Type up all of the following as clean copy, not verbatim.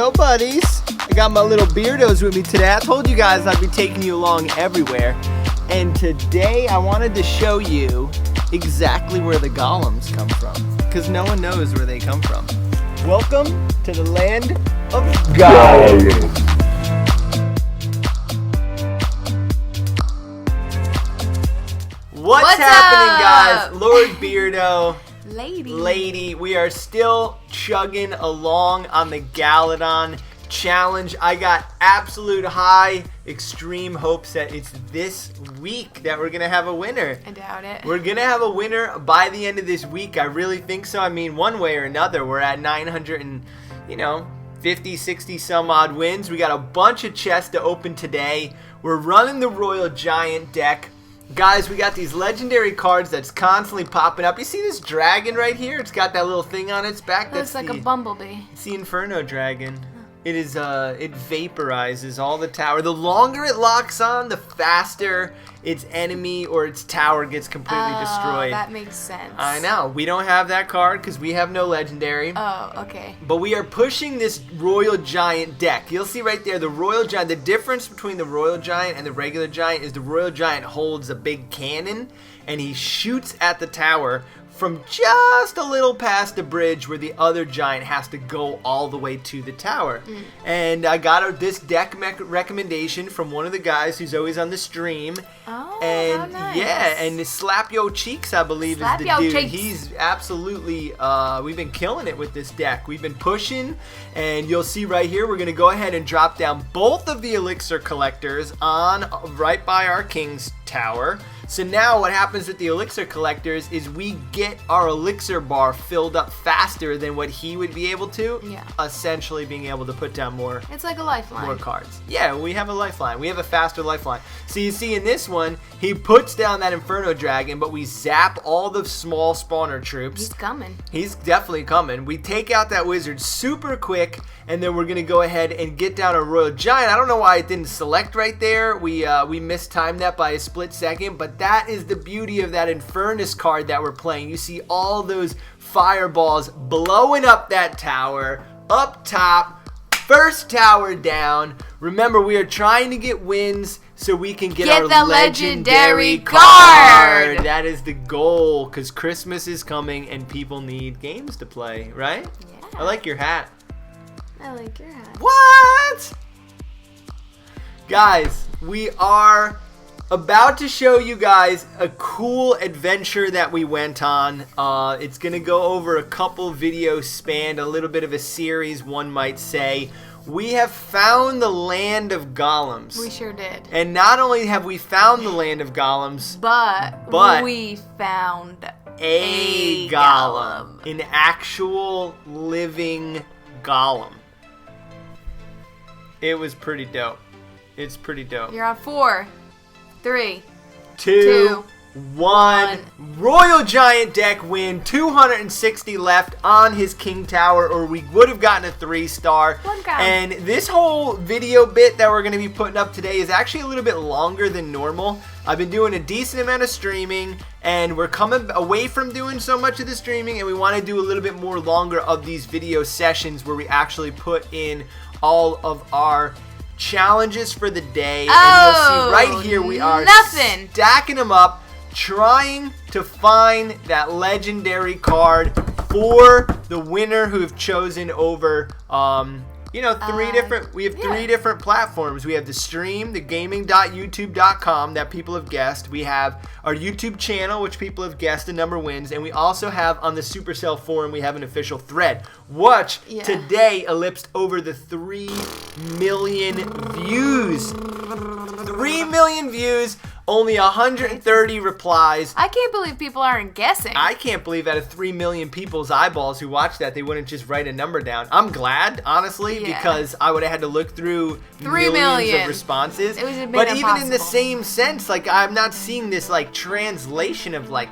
go, buddies. I got my little beardos with me today. I told you guys I'd be taking you along everywhere. And today I wanted to show you exactly where the golems come from, because no one knows where they come from. Welcome to the land of golems. What's happening, guys? Lord Beardo. Lady, we are still chugging along on the Gala Dog challenge. I got absolute high, extreme hopes that it's this week that we're going to have a winner. I doubt it. We're going to have a winner by the end of this week. I really think so. I mean, one way or another, we're at 950, 60 some odd wins. We got a bunch of chests to open today. We're running the Royale Giant deck. Guys, we got these legendary cards that's constantly popping up. You see this dragon right here? It's got that little thing on its back. Looks like a bumblebee. It's the Inferno dragon. It is, it vaporizes all the tower. The longer it locks on, the faster its enemy or its tower gets completely destroyed. That makes sense. I know. We don't have that card because we have no legendary. Oh, okay. But we are pushing this Royale Giant deck. You'll see right there, the Royale Giant. The difference between the Royale Giant and the regular Giant is the Royale Giant holds a big cannon and he shoots at the tower from just a little past the bridge where the other giant has to go all the way to the tower. And I got this deck recommendation from one of the guys who's always on the stream. Oh, and how nice. Yeah, and Slap Yo Cheeks, I believe, is the dude. Cheeks. He's absolutely, we've been killing it with this deck. We've been pushing, and you'll see right here, we're going to go ahead and drop down both of the Elixir collectors on right by our King's Tower. So now what happens with the Elixir collectors is we get our Elixir bar filled up faster than what he would be able to. Yeah. Essentially being able to put down more. It's like a lifeline. More cards. Yeah, we have a lifeline. We have a faster lifeline. So you see in this one, he puts down that Inferno dragon, but we zap all the small spawner troops. He's coming. He's definitely coming. We take out that wizard super quick, and then we're going to go ahead and get down a Royale Giant. I don't know why it didn't select right there. We mistimed that by a split second, but that is the beauty of that Infernus card that we're playing. You see all those fireballs blowing up that tower, up top, first tower down. Remember, we are trying to get wins so we can get our the legendary card. That is the goal, because Christmas is coming and people need games to play, right? Yeah. I like your hat. I like your hat. What? Guys, we are about to show you guys a cool adventure that we went on. It's going to go over a couple videos spanned, a little bit of a series, one might say. We have found the land of golems. We sure did. And not only have we found the land of golems, but we found a golem. An actual living golem. It was pretty dope. It's pretty dope. You're on 4, 3, 2, 1. Royale Giant deck win. 260 left on his King Tower, or we would have gotten a 3-star. And this whole video bit that we're going to be putting up today is actually a little bit longer than normal. I've been doing a decent amount of streaming, and we're coming away from doing so much of the streaming, and we want to do a little bit more longer of these video sessions where we actually put in all of our challenges for the day. And you'll see right here we are stacking them up, trying to find that legendary card for the winner who have chosen over three different platforms. We have the stream, the gaming.youtube.com that people have guessed. We have our YouTube channel, which people have guessed the number wins, and we also have on the Supercell forum, we have an official thread, which today ellipsed over the 3 million views. 3 million views. Only 130 replies. I can't believe people aren't guessing. I can't believe out of 3 million people's eyeballs who watched that, they wouldn't just write a number down. I'm glad, honestly, because I would have had to look through 3 millions of responses. It was a bit but impossible. even in the same sense, like, I'm not seeing this like translation of like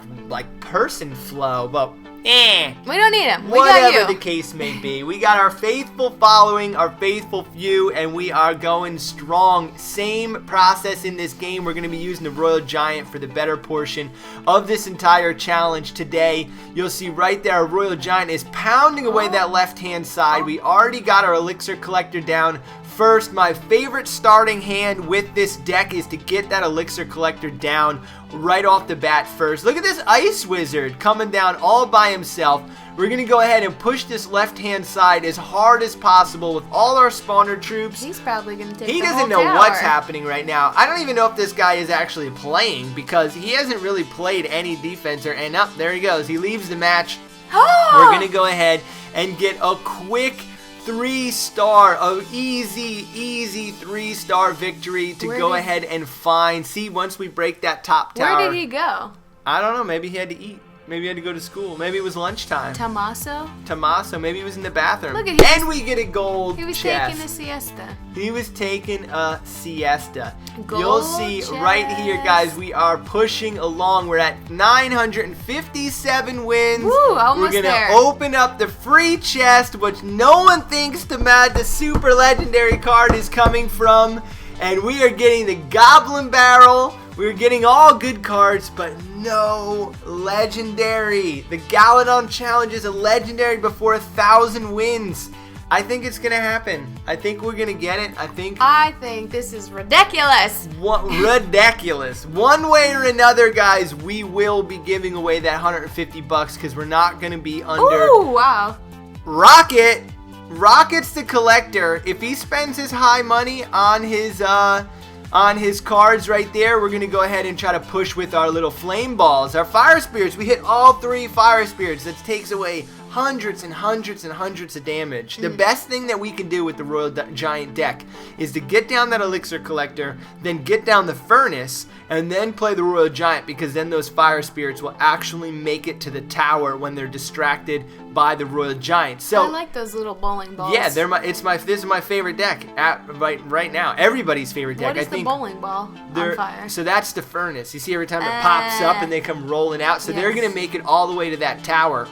person flow. But We don't need him. We Whatever got you. the case may be. We got our faithful following, our faithful few, and we are going strong. Same process in this game. We're going to be using the Royale Giant for the better portion of this entire challenge today. You'll see right there our Royale Giant is pounding away that left-hand side. We already got our Elixir Collector down. First, my favorite starting hand with this deck is to get that Elixir Collector down right off the bat first. Look at this Ice Wizard coming down all by himself. We're going to go ahead and push this left-hand side as hard as possible with all our spawner troops. He's probably going to take He the doesn't whole know tower. what's happening right now. I don't even know if this guy is actually playing because he hasn't really played any defense. And up there he goes. He leaves the match. We're going to go ahead and get a quick 3-star, easy 3-star victory to go ahead and find. See, once we break that top tower. Where did he go? I don't know. Maybe he had to eat. Maybe he had to go to school. Maybe it was lunchtime. Tommaso. Maybe he was in the bathroom. Look at and we get a gold He was chest. taking a siesta. He was taking a siesta. Gold You'll see right here, guys, we are pushing along. We're at 957 wins. Woo, almost We're going there. to open up the free chest, which no one thinks the super legendary card is coming from. And we are getting the Goblin Barrel. We're getting all good cards, but no legendary. The Gala Dog challenge is a legendary before 1,000 wins. I think it's going to happen. I think we're going to get it. I think this is ridiculous. Ridiculous. One way or another, guys, we will be giving away that $150 because we're not going to be under. Ooh, wow. Rocket. Rocket's the collector. If he spends his high money on his cards right there, we're going to go ahead and try to push with our little flame balls. Our fire spirits, we hit all 3 fire spirits. That takes away hundreds and hundreds and hundreds of damage. The best thing that we can do with the Royale Giant deck is to get down that Elixir Collector, then get down the Furnace, and then play the Royale Giant, because then those fire spirits will actually make it to the tower when they're distracted by the Royale Giant. So I like those little bowling balls. yeah, this is my favorite deck right now. Everybody's favorite deck. What is I think the bowling ball on fire? So that's the Furnace. You see every time it pops up and they come rolling out. So they're yes. going to make it all the way to that tower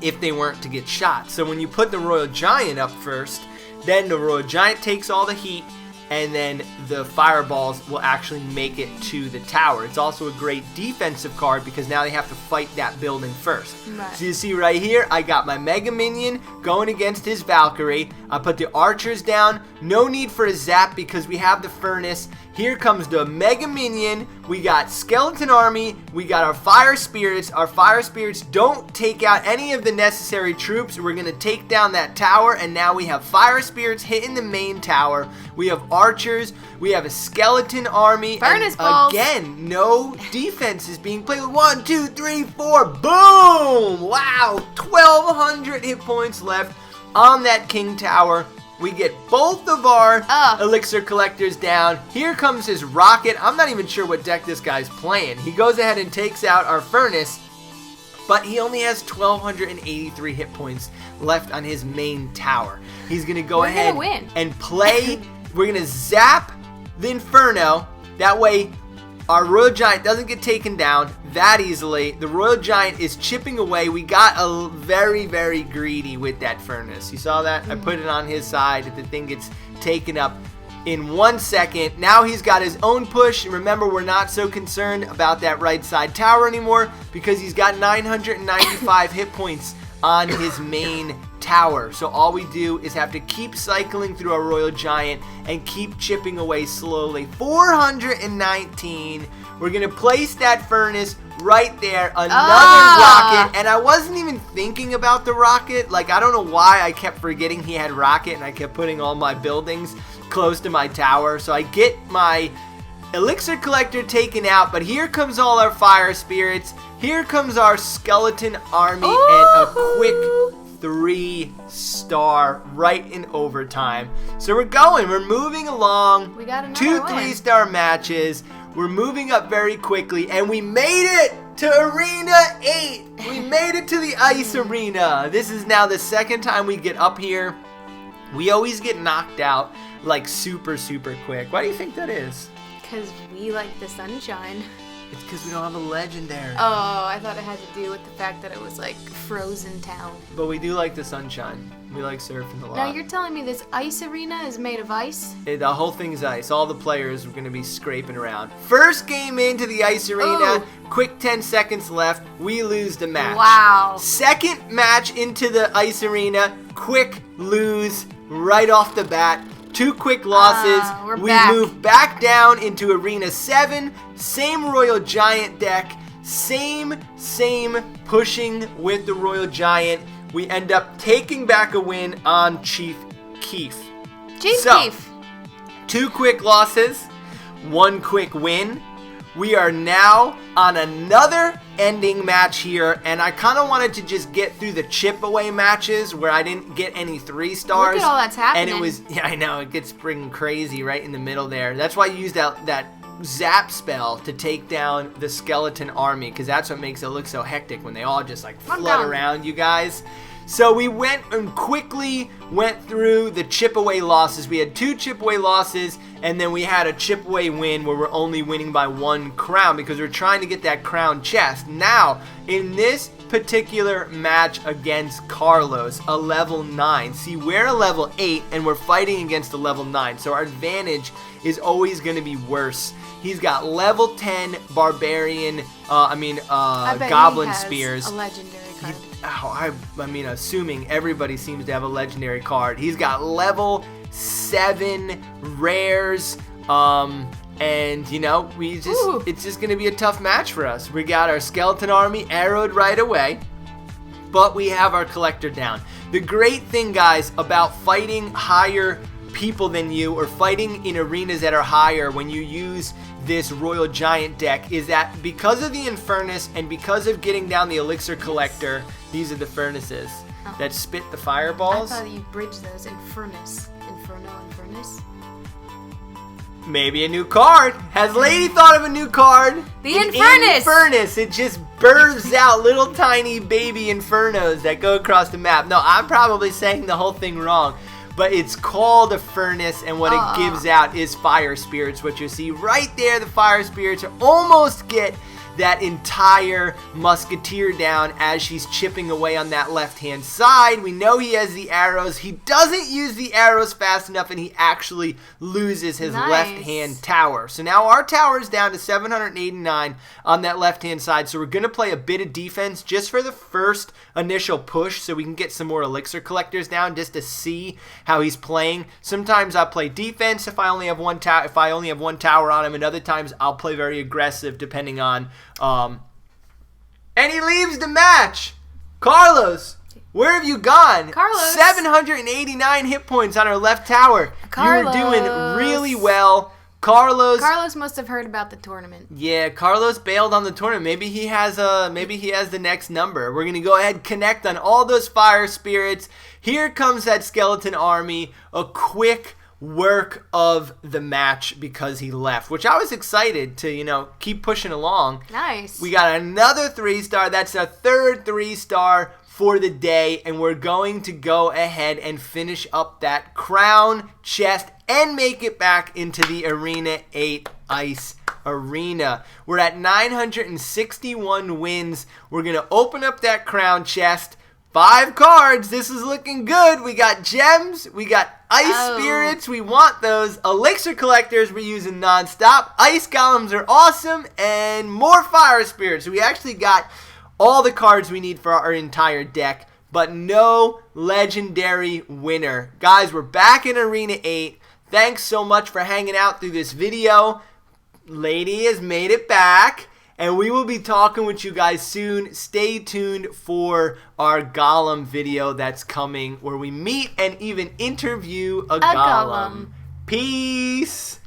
if they weren't to get shot. So when you put the Royale Giant up first, then the Royale Giant takes all the heat, and then the fireballs will actually make it to the tower. It's also a great defensive card because now they have to fight that building first. Right. So you see right here, I got my Mega Minion going against his Valkyrie. I put the archers down. No need for a zap because we have the Furnace. Here comes the Mega Minion. We got Skeleton Army. We got our Fire Spirits. Our Fire Spirits don't take out any of the necessary troops. We're going to take down that tower, and now we have Fire Spirits hitting the main tower. We have archers. We have a Skeleton Army. Furnace and balls. again, no defense is being played. 1, 2, 3, 4. Boom! Wow, 1,200 hit points left on that King Tower. We get both of our Elixir Collectors down. Here comes his Rocket. I'm not even sure what deck this guy's playing. He goes ahead and takes out our Furnace, but he only has 1,283 hit points left on his main tower. He's going to go ahead and play. We're going to zap the Inferno. That way, our Royale Giant doesn't get taken down that easily. The Royale Giant is chipping away. We got a very, very greedy with that Furnace. You saw that? I put it on his side. The thing gets taken up in 1 second. Now he's got his own push. Remember, we're not so concerned about that right side tower anymore because he's got 995 hit points on his main tower. So all we do is have to keep cycling through our Royale Giant and keep chipping away slowly. 419. We're going to place that Furnace right there. Another rocket. And I wasn't even thinking about the rocket. Like, I don't know why I kept forgetting he had rocket and I kept putting all my buildings close to my tower. So I get my Elixir Collector taken out, but here comes all our Fire Spirits. Here comes our Skeleton Army and a quick 3-star right in overtime. So we're moving along. We got another 2 win. 3-star matches. We're moving up very quickly, and we made it to Arena 8. We made it to the Ice Arena. This is now the second time we get up here. We always get knocked out like super quick. Why do you think that is? Because we like the sunshine. It's because we don't have a legendary. Oh, I thought it had to do with the fact that it was like frozen town. But we do like the sunshine. We like surfing a lot. Now you're telling me this ice arena is made of ice? The whole thing is ice. All the players are going to be scraping around. First game into the ice arena. Ooh. Quick 10 seconds left. We lose the match. Wow. Second match into the ice arena. Quick lose right off the bat. 2 quick losses. We move back down into Arena 7. Same Royale Giant deck. Same pushing with the Royale Giant. We end up taking back a win on Chief Keef. Keef. 2 quick losses. 1 quick win. We are now on another ending match here, and I kind of wanted to just get through the chip away matches where I didn't get any 3 stars. Look at all that's happening. And it was, yeah, I know, it gets freaking crazy right in the middle there. That's why I used that zap spell to take down the skeleton army, because that's what makes it look so hectic when they all just like flood around you guys. So we went and quickly went through the chip away losses. We had 2 chip away losses, and then we had a chip away win where we're only winning by 1 crown because we're trying to get that crown chest. Now, in this particular match against Carlos, a level 9. See, we're a level 8, and we're fighting against a level 9, so our advantage is always going to be worse. He's got level 10 barbarian, goblin spears. A legendary card. I mean, assuming everybody seems to have a legendary card. He's got level 7 rares, and you know, it's just gonna be a tough match for us. We got our skeleton army arrowed right away, but we have our collector down. The great thing, guys, about fighting higher people than you or fighting in arenas that are higher when you use this Royale Giant deck is that because of the Infernus and because of getting down the Elixir Collector, these are the furnaces that spit the fireballs. I thought you bridged those. Infernus. Infernus. Maybe a new card. Has Lady thought of a new card? The Infernus! Infernus. It just births out little tiny baby Infernos that go across the map. No, I'm probably saying the whole thing wrong. But it's called a furnace, and what it gives out is fire spirits. What you see right there, the fire spirits almost get that entire musketeer down as she's chipping away on that left-hand side. We know he has the arrows. He doesn't use the arrows fast enough, and he actually loses his left-hand tower. So now our tower is down to 789 on that left-hand side. So we're going to play a bit of defense just for the first initial push so we can get some more elixir collectors down just to see how he's playing. Sometimes I'll play defense if I only have one tower on him, and other times I'll play very aggressive depending on and he leaves the match. Carlos, where have you gone? Carlos. 789 hit points on our left tower. Carlos. You were doing really well. Carlos must have heard about the tournament. Yeah, Carlos bailed on the tournament. Maybe he has the next number. We're gonna go ahead and connect on all those fire spirits. Here comes that skeleton army. A quick work of the match because he left, which I was excited to, keep pushing along. Nice. We got another 3-star. That's a third 3-star for the day, and we're going to go ahead and finish up that crown chest and make it back into the Arena 8 Ice Arena. We're at 961 wins. We're going to open up that crown chest. 5 cards. This is looking good. We got gems. We got ice spirits. We want those. Elixir collectors we're using nonstop. Ice golems are awesome. And more fire spirits. So we actually got all the cards we need for our entire deck. But no legendary winner. Guys, we're back in Arena 8. Thanks so much for hanging out through this video. Lady has made it back. And we will be talking with you guys soon. Stay tuned for our Golem video that's coming where we meet and even interview a Golem. Peace.